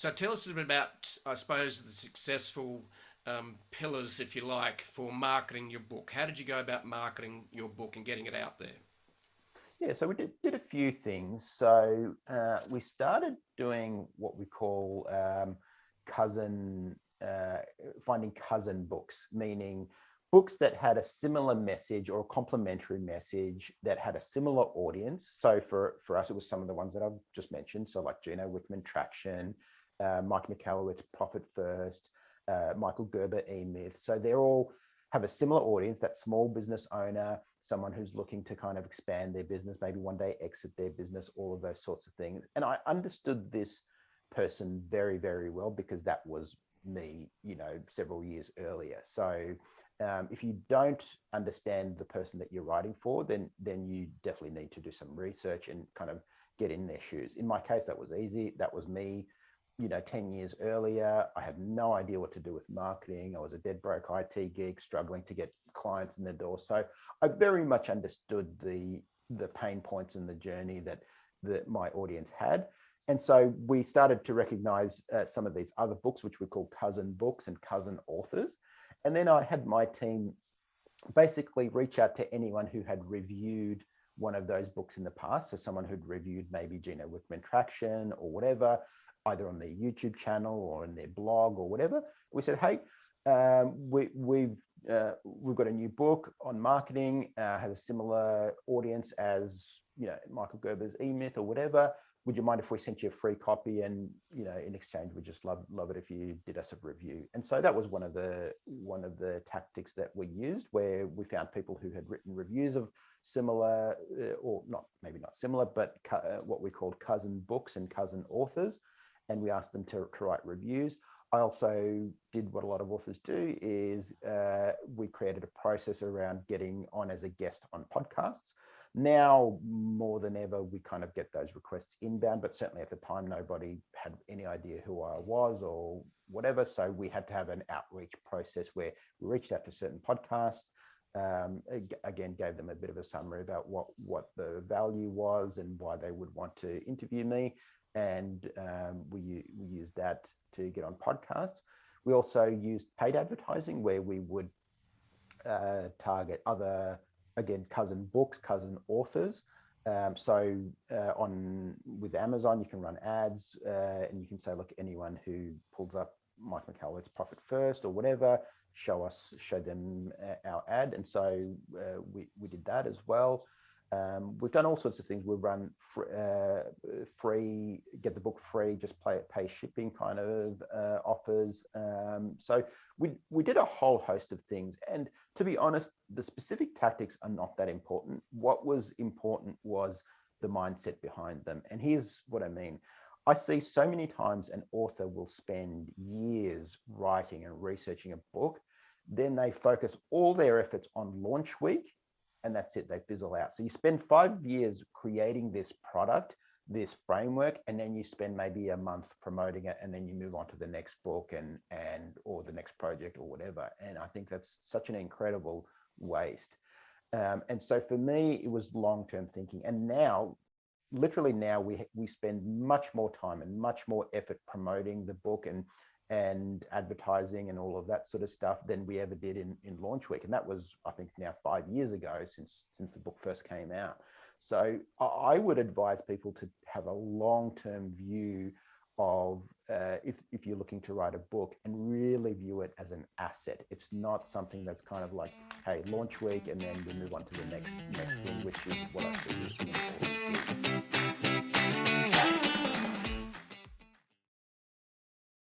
So tell us a bit about, I suppose, the successful pillars, if you like, for marketing your book. How did you go about marketing your book and getting it out there? Yeah, so we did a few things. So we started doing what we call cousin, uh, finding cousin books, meaning books that had a similar message or a complementary message that had a similar audience. So for us, it was some of the ones that I've just mentioned. So like Gino Wickman, Traction, Mike Michalowicz, Profit First, Michael Gerber, E-Myth. So they're all have a similar audience, that small business owner, someone who's looking to kind of expand their business, maybe one day exit their business, all of those sorts of things. And I understood this person very, very well because that was me, several years earlier. So if you don't understand the person that you're writing for, then you definitely need to do some research and kind of get in their shoes. In my case, that was easy. That was me 10 years earlier. I had no idea what to do with marketing. I was a dead broke IT geek, struggling to get clients in the door. So I very much understood the pain points and the journey that my audience had. And so we started to recognize some of these other books, which we call cousin books and cousin authors. And then I had my team basically reach out to anyone who had reviewed one of those books in the past. So someone who'd reviewed maybe Gino Wickman Traction or whatever, either on their YouTube channel or in their blog or whatever. We said, hey, we've got a new book on marketing, has a similar audience as Michael Gerber's E-Myth or whatever. Would you mind if we sent you a free copy? And in exchange, we'd just love it if you did us a review. And so that was one of the tactics that we used, where we found people who had written reviews of similar, or not maybe not similar, but what we called cousin books and cousin authors. And we asked them to write reviews. I also did what a lot of authors do is we created a process around getting on as a guest on podcasts. Now, more than ever, we kind of get those requests inbound, but certainly at the time, nobody had any idea who I was or whatever. So we had to have an outreach process where we reached out to certain podcasts, again, gave them a bit of a summary about what the value was and why they would want to interview me. And we used that to get on podcasts. We also used paid advertising where we would target other, again, cousin books, cousin authors. With Amazon, you can run ads and you can say, look, anyone who pulls up Mike Michalowicz Profit First or whatever, show them our ad. And so we did that as well. We've done all sorts of things. We've run free, get the book free, just pay shipping kind of offers. So we did a whole host of things. And to be honest, the specific tactics are not that important. What was important was the mindset behind them. And here's what I mean. I see so many times an author will spend years writing and researching a book. Then they focus all their efforts on launch week, and that's it, they fizzle out. So you spend 5 years creating this product, this framework, and then you spend maybe a month promoting it, and then you move on to the next book and or the next project or whatever. And I think that's such an incredible waste. And so for me, it was long-term thinking. And now, literally now, we spend much more time and much more effort promoting the book and advertising and all of that sort of stuff than we ever did in launch week. And that was, I think, now 5 years ago since the book first came out. So I would advise people to have a long-term view of if you're looking to write a book, and really view it as an asset. It's not something that's kind of like, hey, launch week, and then we move on to the next thing, which is what I see